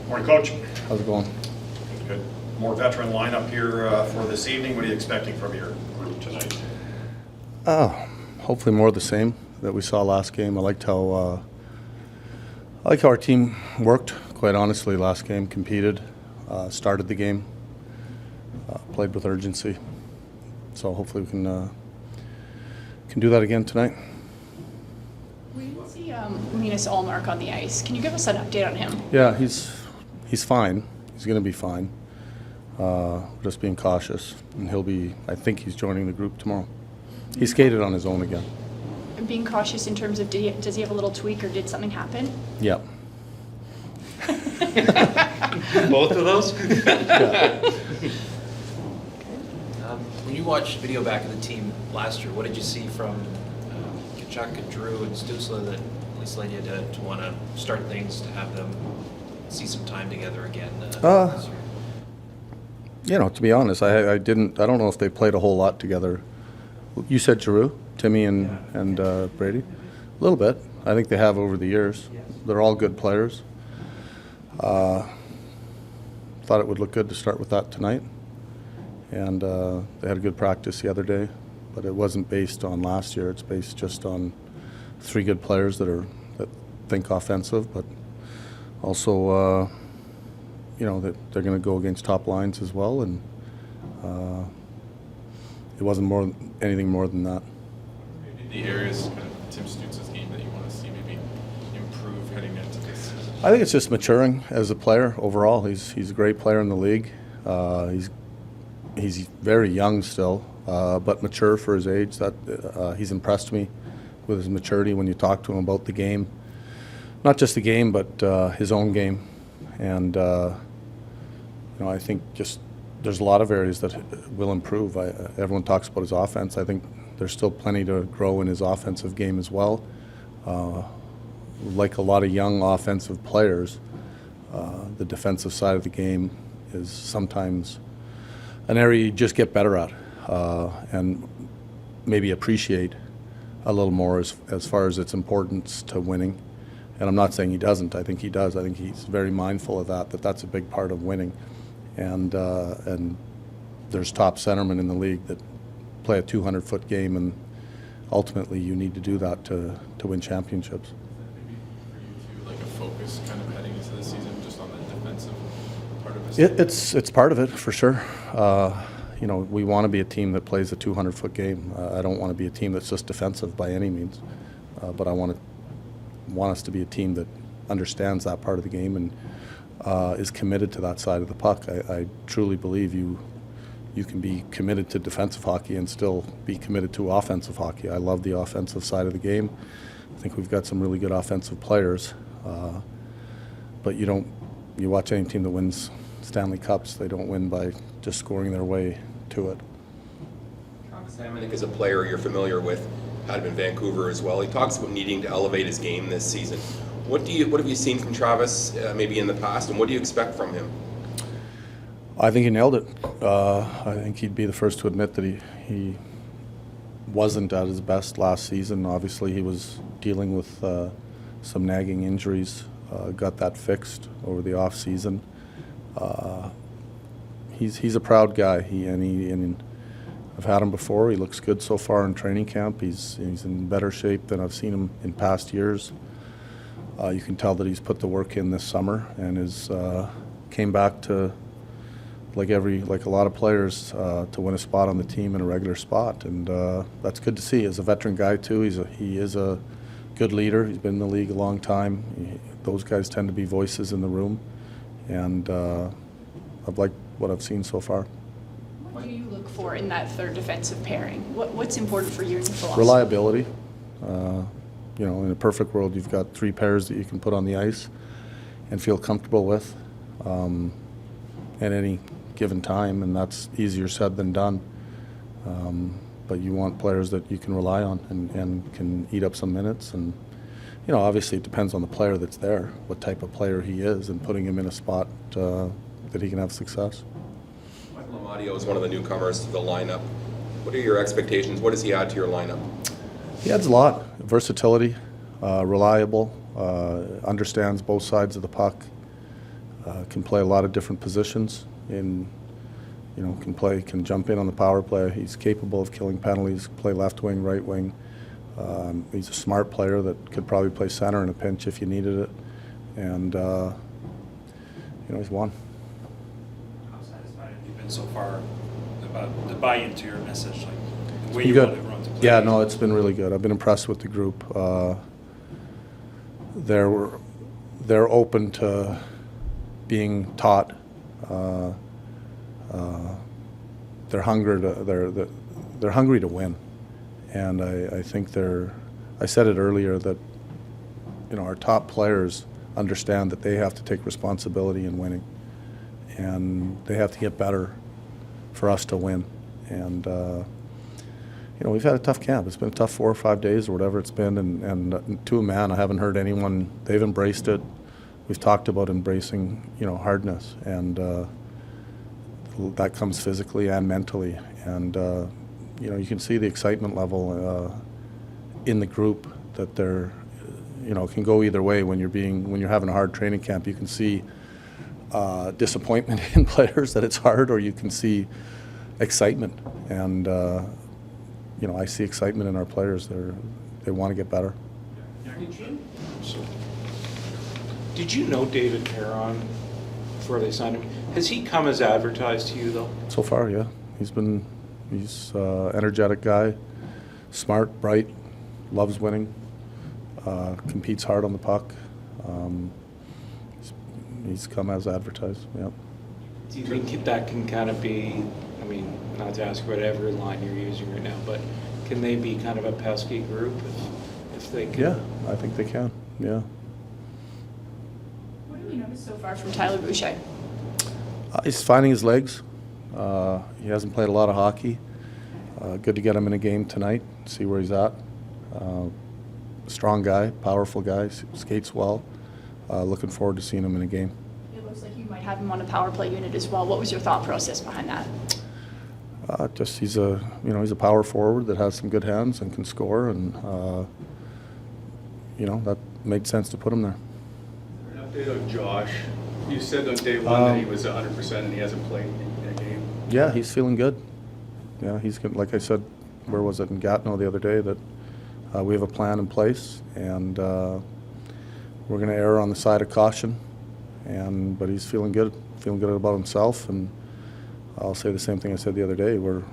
Morning, Coach. How's it going? Good. More veteran lineup here for this evening. What are you expecting from your group tonight? Hopefully more of the same that we saw last game. I liked how our team worked, quite honestly, last game. Competed, started the game, played with urgency. So hopefully we can do that again tonight. We didn't see Linus Allmark on the ice. Can you give us an update on him? Yeah, he's fine. He's going to be fine. Just being cautious, and I think he's joining the group tomorrow. He skated on his own again. And being cautious in terms of does he have a little tweak or did something happen? Yeah. Both of those? Yeah. When you watched video back of the team last year, what did you see from Kachuk and Drew and Stützle that at least led you to want to start things, to have them see some time together again? This year? To be honest, I don't know if they played a whole lot together. You said Giroux, Timmy and Brady? A little bit. I think they have over the years. They're all good players. Thought it would look good to start with that tonight. And they had a good practice the other day, but it wasn't based on last year. It's based just on three good players that think offensive, but also that they're going to go against top lines as well, and it wasn't anything more than that. Maybe the areas kind of Tim Stützle's game that you want to see maybe improve heading into this? I think it's just maturing as a player overall. He's a great player in the league. He's very young still, but mature for his age. That he's impressed me with his maturity when you talk to him about the game, not just the game, but his own game. And I think just there's a lot of areas that will improve. Everyone talks about his offense. I think there's still plenty to grow in his offensive game as well. Like a lot of young offensive players, the defensive side of the game is sometimes an area you just get better at and maybe appreciate a little more as far as its importance to winning. And I'm not saying he doesn't. I think he does. I think he's very mindful of that's a big part of winning. And there's top centermen in the league that play a 200-foot game, and ultimately you need to do that to win championships. Maybe for you too, like a focus kind of heading into the season just on the defensive part of his It's part of it for sure. We want to be a team that plays a 200-foot game. I don't want to be a team that's just defensive by any means, but I want us to be a team that understands that part of the game and is committed to that side of the puck. I truly believe you can be committed to defensive hockey and still be committed to offensive hockey. I love the offensive side of the game. I think we've got some really good offensive players, but you watch any team that wins Stanley Cups, they don't win by just scoring their way to it. Travis Hamonic is a player you're familiar with, had him in Vancouver as well. He talks about needing to elevate his game this season. What have you seen from Travis maybe in the past, and what do you expect from him? I think he nailed it. I think he'd be the first to admit that he wasn't at his best last season. Obviously, he was dealing with some nagging injuries. Got that fixed over the off season. He's a proud guy. I've had him before. He looks good so far in training camp. He's in better shape than I've seen him in past years. You can tell that he's put the work in this summer and came back to like a lot of players to win a spot on the team in a regular spot, and that's good to see. As a veteran guy too, he is a good leader. He's been in the league a long time. Those guys tend to be voices in the room, and I've liked what I've seen so far. What do you look for in that third defensive pairing? What's important for you in your philosophy? Reliability. In a perfect world, you've got three pairs that you can put on the ice and feel comfortable with at any given time, and that's easier said than done. But you want players that you can rely on and can eat up some minutes. And obviously it depends on the player that's there, what type of player he is, and putting him in a spot that he can have success. Michael Amadio is one of the newcomers to the lineup. What are your expectations? What does he add to your lineup? He adds a lot. Versatility, reliable, understands both sides of the puck. can play a lot of different positions. Can jump in on the power play. He's capable of killing penalties. Play left wing, right wing. He's a smart player that could probably play center in a pinch if you needed it. And he's won. How satisfied have you been so far about the buy-in to your message, like the way It's you been want good. everyone to play? Yeah, no, it's been really good. I've been impressed with the group. They're open to being taught. They're hungry to win, and I think I said it earlier that our top players understand that they have to take responsibility in winning, and they have to get better for us to win. And we've had a tough camp. It's been a tough 4 or 5 days or whatever it's been, and to a man, I haven't heard anyone. They've embraced it. We've talked about embracing hardness, and that comes physically and mentally. And you can see the excitement level in the group that they're can go either way. When you're having a hard training camp, you can see disappointment in players that it's hard, or you can see excitement. And I see excitement in our players. They want to get better. Did you know David Perron before they signed him? Has he come as advertised to you, though? So far, yeah. He's energetic guy, smart, bright, loves winning, competes hard on the puck. He's come as advertised, yeah. Do you think that can kind of be, not to ask about every line you're using right now, but can they be kind of a pesky group if they can? Yeah, I think they can, yeah. What have you noticed so far from Tyler Boucher? He's finding his legs. He hasn't played a lot of hockey. Good to get him in a game tonight, see where he's at. Strong guy, powerful guy, skates well. Looking forward to seeing him in a game. It looks like you might have him on a power play unit as well. What was your thought process behind that? He's a power forward that has some good hands and can score, and that made sense to put him there. An update on Josh. You said on day one that he was 100% and he hasn't played in a game. Yeah, he's feeling good. Yeah, he's good. Like I said, where was it in Gatineau the other day, that we have a plan in place, and we're going to err on the side of caution. But he's feeling good about himself, and I'll say the same thing I said the other day. You're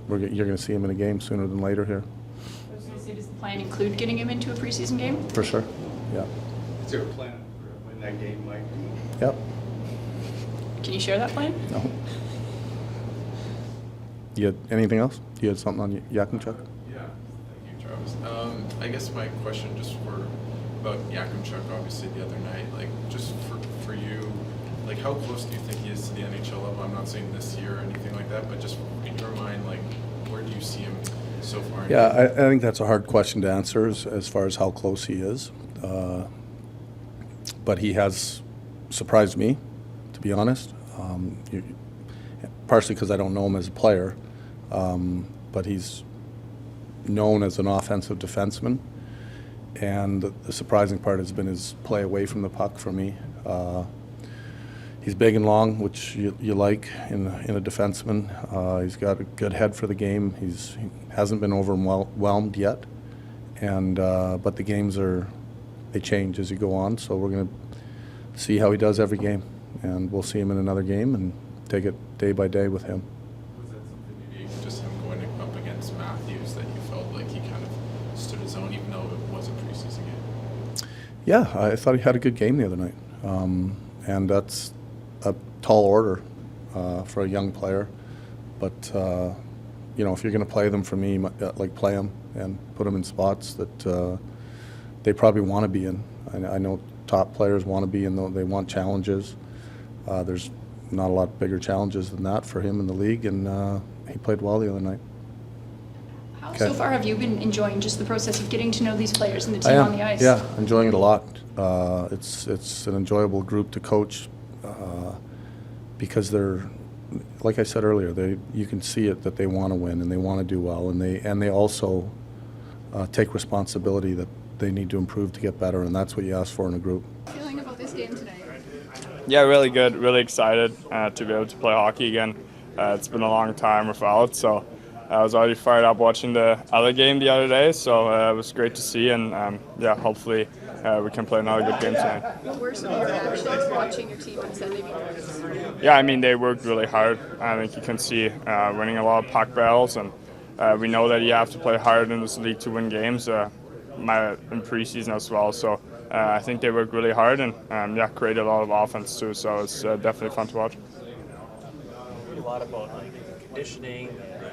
going to see him in a game sooner than later here. I was going to say, does the plan include getting him into a preseason game? For sure. Yeah. Is there a plan for when that game might be? Yep. Can you share that plan? No. You had anything else? You had something on Yakimchuk? Yeah, thank you, Travis. I guess my question about Yakimchuk, obviously the other night, just for you, how close do you think he is to the NHL level? I'm not saying this year or anything like that, but just in your mind, where do you see him so far? Yeah, I think that's a hard question to answer as far as how close he is. But he has surprised me, to be honest. Partially because I don't know him as a player, but he's known as an offensive defenseman. And the surprising part has been his play away from the puck for me. He's big and long, which you like in a defenseman. He's got a good head for the game. He hasn't been overwhelmed yet, but the games they change as you go on. So we're going to see how he does every game, and we'll see him in another game and take it day by day with him. Was that something maybe just him going up against Matthews that you felt like he kind of stood his own, even though it was a preseason game? Yeah, I thought he had a good game the other night, and that's a tall order for a young player. But if you're going to play them, for me, play them and put them in spots that they probably want to be in. I know top players want to be in; they want challenges. There's not a lot bigger challenges than that for him in the league, and he played well the other night. How Okay. so far have you been enjoying just the process of getting to know these players and the I team am, on the ice? yeah, enjoying it a lot. It's an enjoyable group to coach because they're, like I said earlier, you can see it that they want to win and they want to do well, and they also take responsibility that they need to improve to get better, and that's what you ask for in a group. Feeling about this game tonight? Yeah, really good. Really excited to be able to play hockey again. It's been a long time without, so I was already fired up watching the other game the other day, so it was great to see, and yeah, hopefully we can play another good game tonight. What were some of your reactions watching your team on Sunday be nervous? Yeah, I mean, they worked really hard. I think you can see winning a lot of puck battles, and we know that you have to play hard in this league to win games, in preseason as well. So I think they worked really hard and yeah, created a lot of offense too. So it's definitely fun to watch. A lot about like conditioning,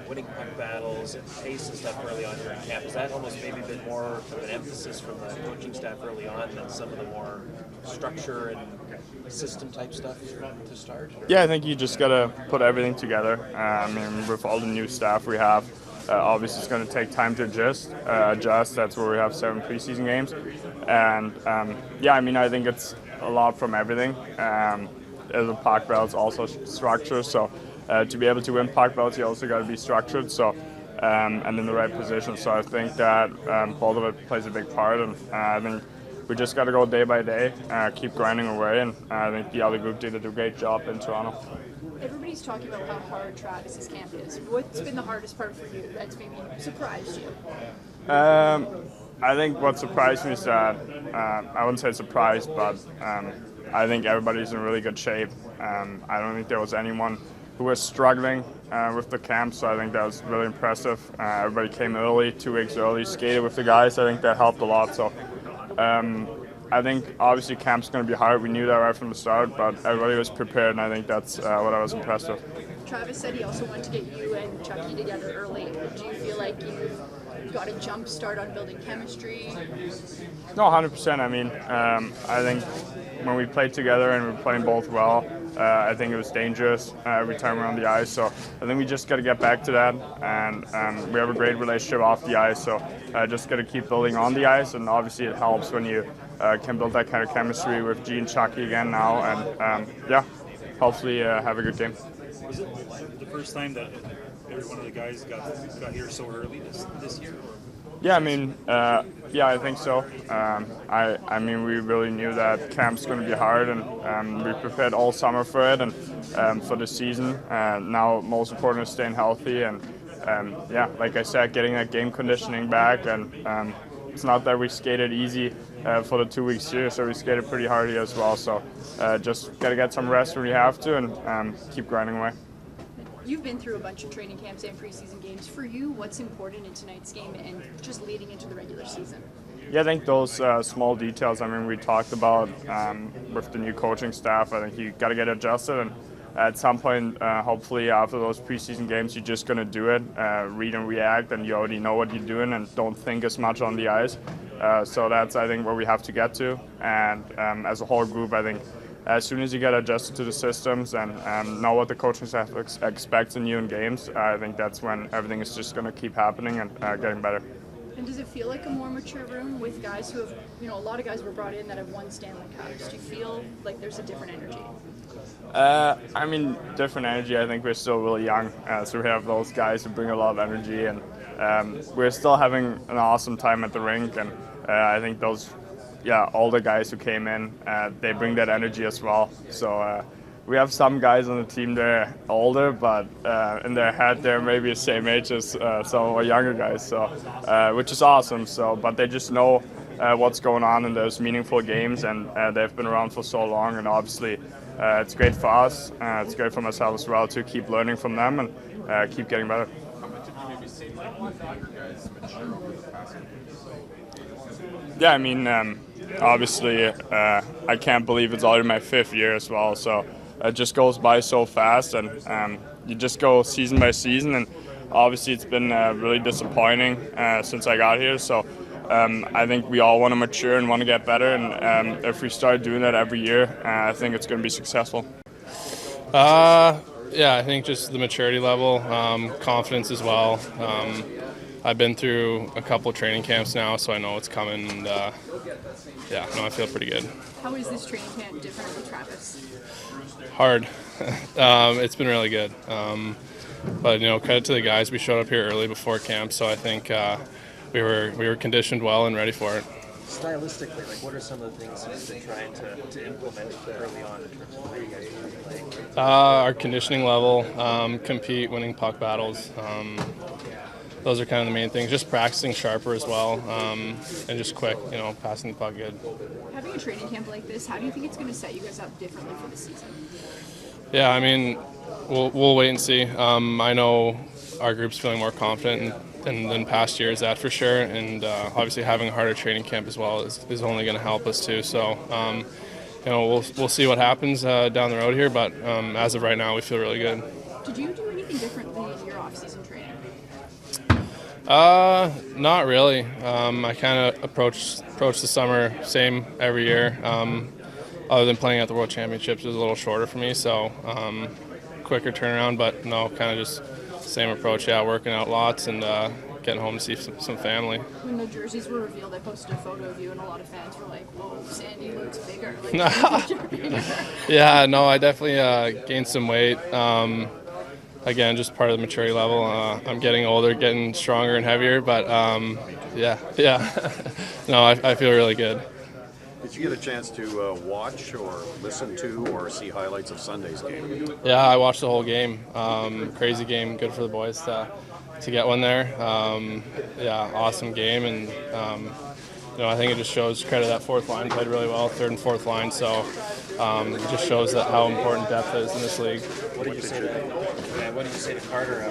winning puck battles, and pace and stuff early on here in camp. Has that almost maybe been more of an emphasis from the coaching staff early on than some of the more structure and system type stuff to start? Or? Yeah, I think you just got to put everything together. I mean, with all the new staff we have, obviously it's going to take time to adjust. That's where we have 7 preseason games. And yeah, I mean, I think it's a lot from everything. As a puck battle, it's also structure. So to be able to win puck battles, you also got to be structured. So and in the right position. So I think that both of it plays a big part. And I think we just got to go day by day, keep grinding away. And I think the other group did a great job in Toronto. Everybody's talking about how hard Travis's camp is. What's been the hardest part for you that's maybe surprised you? I think what surprised me is that, I wouldn't say surprised, but I think everybody's in really good shape. I don't think there was anyone who was struggling with the camp, so I think that was really impressive. Everybody came early, 2 weeks early, skated with the guys. I think that helped a lot. So I think obviously camp's going to be hard. We knew that right from the start, but everybody was prepared, and I think that's what I was impressed with. Travis said he also wanted to get you and Chucky together early. Do you feel like you've got a jump start on building chemistry? No, 100%. I mean, I think when we played together and we were playing both well, I think it was dangerous every time we're on the ice. So I think we just got to get back to that, and we have a great relationship off the ice. So just got to keep building on the ice, and obviously it helps when you can build that kind of chemistry with G and Chucky again now, and yeah, hopefully have a good game. Was it the first time that every one of the guys got here so early this year? Or? Yeah, I mean, yeah, I think so. I mean, we really knew that camp's going to be hard, and we prepared all summer for it and for the season. Now, most important is staying healthy, and yeah, like I said, getting that game conditioning back. And it's not that we skated easy for the 2 weeks here, so we skated pretty hard here as well. So just got to get some rest when we have to, and keep grinding away. You've been through a bunch of training camps and preseason games. For you, what's important in tonight's game and just leading into the regular season? Yeah, I think those small details, I mean, we talked about with the new coaching staff. I think you got to get adjusted, and at some point, hopefully after those preseason games, you're just going to do it, read and react, and you already know what you're doing and don't think as much on the ice. So that's, I think, where we have to get to. And as a whole group, I think as soon as you get adjusted to the systems and know what the coaching staff expects in you in games, I think that's when everything is just going to keep happening and getting better. And does it feel like a more mature room with guys who have, a lot of guys were brought in that have won Stanley Cups? Do you feel like there's a different energy? I mean, different energy. I think we're still really young, so we have those guys who bring a lot of energy, and we're still having an awesome time at the rink, and I think those older guys who came in, they bring that energy as well. So we have some guys on the team that are older, but in their head they're maybe the same age as some of our younger guys. So which is awesome. So, but they just know what's going on in those meaningful games, and they've been around for so long. And obviously, it's great for us. It's great for myself as well to keep learning from them and keep getting better. Yeah, I mean, obviously, I can't believe it's already my 5th year as well. So it just goes by so fast, and you just go season by season. And obviously, it's been really disappointing since I got here. So I think we all want to mature and want to get better. And if we start doing that every year, I think it's going to be successful. Yeah, I think just the maturity level, confidence as well. I've been through a couple training camps now, so I know what's coming, and I feel pretty good. How is this training camp different with Travis? Hard. It's been really good. But credit to the guys. We showed up here early before camp, so I think we were conditioned well and ready for it. stylistically, like what are some of the things he's been trying to implement early on in terms of the way you guys play? Our conditioning level, compete, winning puck battles. Those are kind of the main things. Just practicing sharper as well, and just quick, passing the puck good. Having a training camp like this, how do you think it's going to set you guys up differently for the season? Yeah, I mean, we'll wait and see. I know our group's feeling more confident than past years, that for sure. And obviously having a harder training camp as well is only going to help us too. So, we'll see what happens down the road here. But as of right now, we feel really good. Did you do anything differently in your off-season training? Not really. I kind of approach the summer same every year. Other than playing at the World Championships, it was a little shorter for me, so quicker turnaround. But no, kind of just same approach. Yeah, working out lots and getting home to see some family. When the jerseys were revealed, I posted a photo of you, and a lot of fans were like, "Whoa, Sandy looks bigger." Like, Yeah, no, I definitely gained some weight. Again, just part of the maturity level. I'm getting older, getting stronger and heavier, but yeah. No, I feel really good. Did you get a chance to watch or listen to or see highlights of Sunday's game? Yeah, I watched the whole game. Crazy game, good for the boys to get one there. Yeah, awesome game, and I think it just shows credit that fourth line played really well, third and fourth line. So it just shows that how important depth is in this league. What did you say to Carter?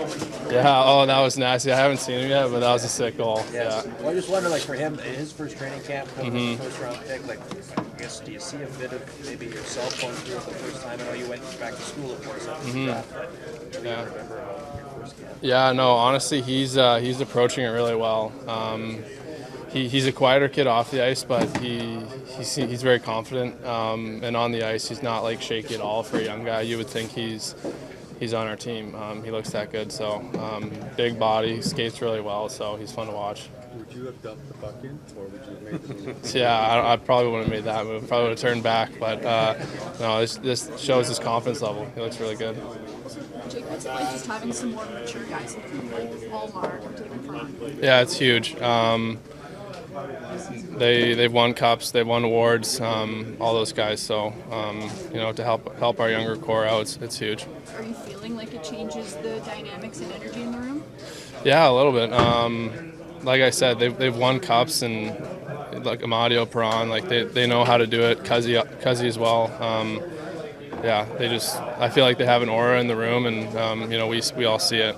Yeah, oh, that was nasty. I haven't seen him yet, but that was a sick goal. Yes. Yeah. Well, I just wonder, like for him, in his first training camp, coming as a first-round pick, like, I guess, do you see a bit of maybe yourself going through it the first time? I know you went back to school, of course, after the draft, but what do you remember about your first camp? Yeah, no, honestly, he's approaching it really well. He's a quieter kid off the ice, but he's very confident. And on the ice, he's not like shaky at all for a young guy. You would think he's on our team. He looks that good. So big body, skates really well. So he's fun to watch. Would you have dumped the puck in, or would you have made the move? Yeah, I probably wouldn't have made that move. Probably would have turned back. But no, this shows his confidence level. He looks really good. Jake, what's it like just having some more mature guys like Allmark or David Perron? Yeah, it's huge. They've won cups, they've won awards, all those guys. So to help our younger core out, it's huge. Are you feeling like it changes the dynamics and energy in the room? Yeah, a little bit. Like I said, they've won cups, and like Amadio, Perron, like they know how to do it. Cuzzy as well. Yeah, I feel like they have an aura in the room, and we all see it.